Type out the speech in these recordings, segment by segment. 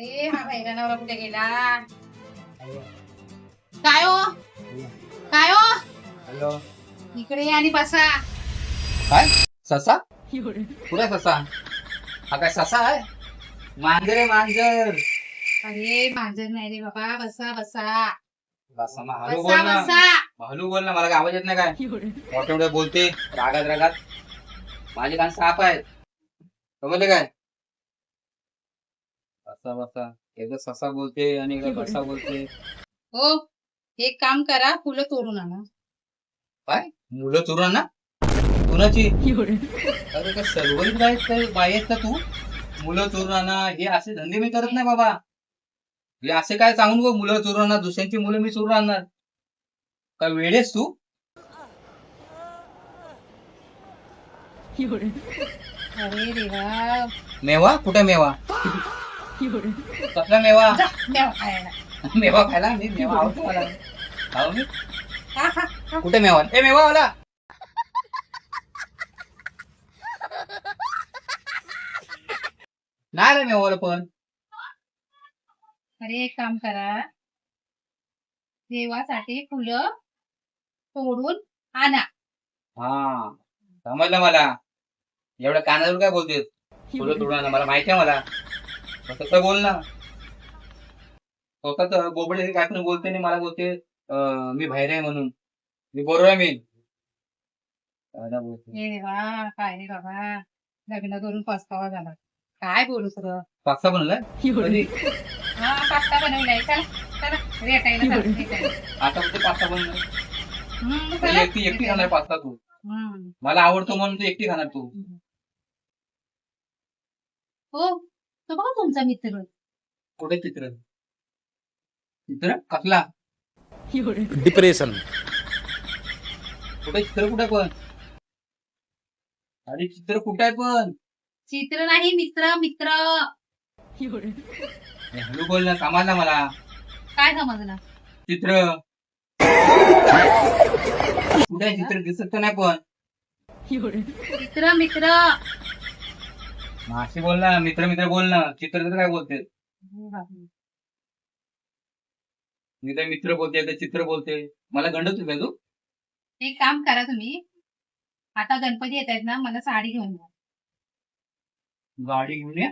अरे हा पहिला नवरा कुठे गेला? काय हो काय हो हॅलो. इकडे या आणि बसा. काय ससा कुठे ससा? हा काय ससा आहे? मांजर आहे मांजर. अरे मांजर नाही रे बाबा, बसा बसा बसा ना, हळू बसा बोल ना. बसा. हळू बोल ना, मला काय आवाज येत नाही काय? मोठे मोठे बोलते रागात रागात. माझे कान साप आहेत, समजले काय? बसा बसा. एकदा ससा बोलते आणि एकदा बसा बोलते. हो, एक काम करा, फुलं तोडून आणा. काय मुलं चोरून ना कुणाची? अरे काय सर्वरीत आहेत काय बाई आहेत का तू? मुलं चोरून आणा हे असे धंदे मी करत नाही बाबा. हे असे काय सांगून नको, मुलं चोरून आणणार, दुसऱ्यांची मुलं मी चोरून आणणार. काय वेळेस तू? अरे देवा, मेवा कुठे मेवा? कसला मेवा? जा मेवा खायला. मेवा खायला मी मेवा आवडतो मला. खाऊ मी? खा, खा, खा. कुठे मेवा? ए मेवा वाला. नाही रे मेवाला पण. अरे एक काम करा, देवासाठी फुलं तोडून आणा. हा समजलं मला. एवढ्या कानावर काय बोलतेस? फुलं तोडून आणा, मला माहिती आहे मला. मग तसं बोल ना. स्वतःच बोबडे काय पण बोलते नाही, मला बोलते मी बाहेर आहे म्हणून. मी बरोबर आहे मी. काय बोलते? हे देवा, काय रे बाबा, लग्न करून पस्तावा झाला. काय बोलू सगळं? पास्ता बनवलाय? कधी? हा पास्ता बनवलाय. चला चला रेटायला चला, रेटायला. आता कुठे पास्ता बनवलाय? चला. एकटी एकटी खाणार पास्ता तू? हम्म. मला आवडतो म्हणून तू एकटी खाणार तू? हो, तो बघा तुमचा मित्र. कुठे चित्र? चित्र कसला? डिप्रेशन. कुठे चित्र कुठे पण? अरे चित्र कुठे आहे पण? चित्र नाही, मित्र मित्र. हे हळू बोल ना, समजला मला. काय समजलं? चित्र कुठे आहे? चित्र दिसत तर नाही पण. मित्र मित्र. माशी बोल ना, मित्र मित्र बोल ना. चित्र तर काय बोलते? मी तर मित्र बोलते तर चित्र बोलते. मला गंडतो का तू? एक काम करा तुम्ही, आता गणपती येत आहेत ना, मला साडी घेऊन द्या. गाडी घेऊन या.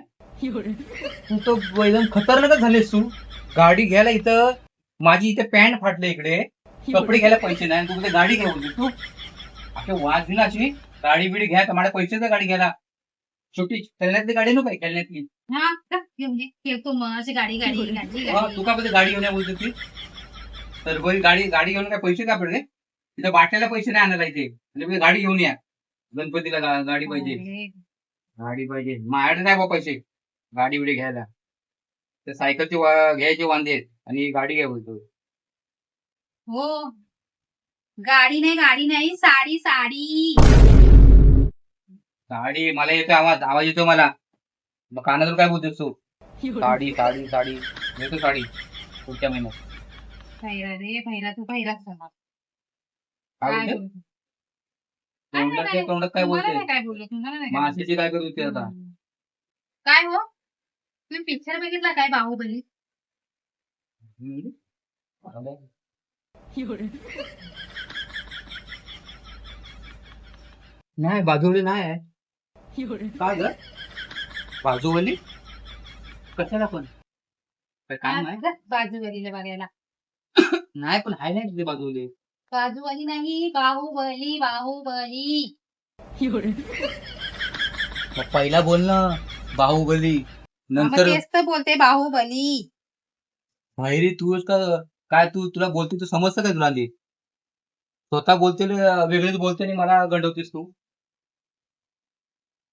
तू तर एकदम खतरनाकच झालेस तू. गाडी घ्यायला इथं माझी इथे पॅन्ट फाटले इकडे, कपडे घ्यायला पैसे नाही, तू कुठे गाडी घेऊन तू असे वाज दिला अशी. गाडी बिडी घ्या तर माझ्या पैसे गाडी घ्यायला. छोटी खेळण्यातली गाडी नको खेळण्यातली. हा जा, घेऊन दे. खेळतो मग अशी गाडी गाडी गाडी तू गाडी. का बोलते गाडी घेऊन या बोलते ती? तर गाडी गाडी घेऊन काय पैसे का पडले? तिथे बाटल्याला पैसे नाही आणायला इथे. म्हणजे गाडी घेऊन या. गणपतीला गाडी पाहिजे. अरे, गाडी पाहिजे माझ्याकडे नाही बा पैसे गाडी बिडी घ्यायला. ते सायकलचे घ्यायचे वांदे आहेत आणि गाडी घ्या बोलतो. हो, गाडी नाही, साडी साडी. साडी मला येतो आवाज आवाज येतो मला. मग कानातून काय बोलतोस तू? साडी साडी साडी येतो साडी पुढच्या महिन्यात. पहिला रे पहिला, तू पहिलाच समज. काय काय बोलते? बोलतो? काय नाही, तोंडात तोंडात काय तुम्हाला बोलते? नाही काय बोललो, तुम्हाला नाही काय बोललो. माशीची काय करत होती आता? काय हो, तुम्ही पिक्चर बघितला काय बाहुबली? नाही बाजूली नाही आहे. का ग बाजूवली कशाला पण? काय काम आहे? जा, बाजूबलीला बघायला. नाही पण आहे नाही तिथे बाजूली. बाजूबली नाही, बाहुबली बाहुबली. मग पहिला बोल ना बाहुबली, मग नंतर तेच तर बोलते बाहुबली. बाहेरी तूच का काय? तुला बोलते तू समजतं काय तुला आधी? स्वतः बोलते वेगळीच बोलते आणि मला गंडवतेस तू.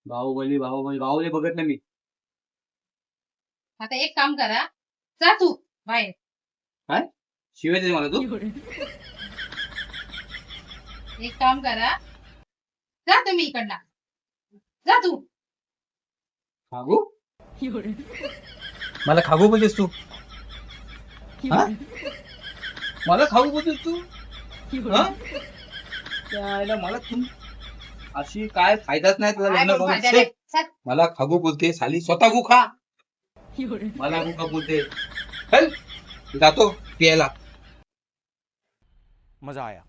बाहुबली बाहुबली बाहुबली बघत नाही मी. आता एक काम करा, जा तू बाहेर. काय शिवाय देते मला तू? एक काम करा, जा तुम्ही इकडनं. जा तू. खागू मला खागू बोलतेस तू? हा? मला खाऊ बोलतेस तू? हा? त्याला मला तू अशी काय फायदाच नाही तुला काय लग्न बोलू करून. माझ्याला? चल. मला खागू बोलते साली, स्वतः गु खा. मला कुठं बोलते चल जातो प्यायला. मजा आया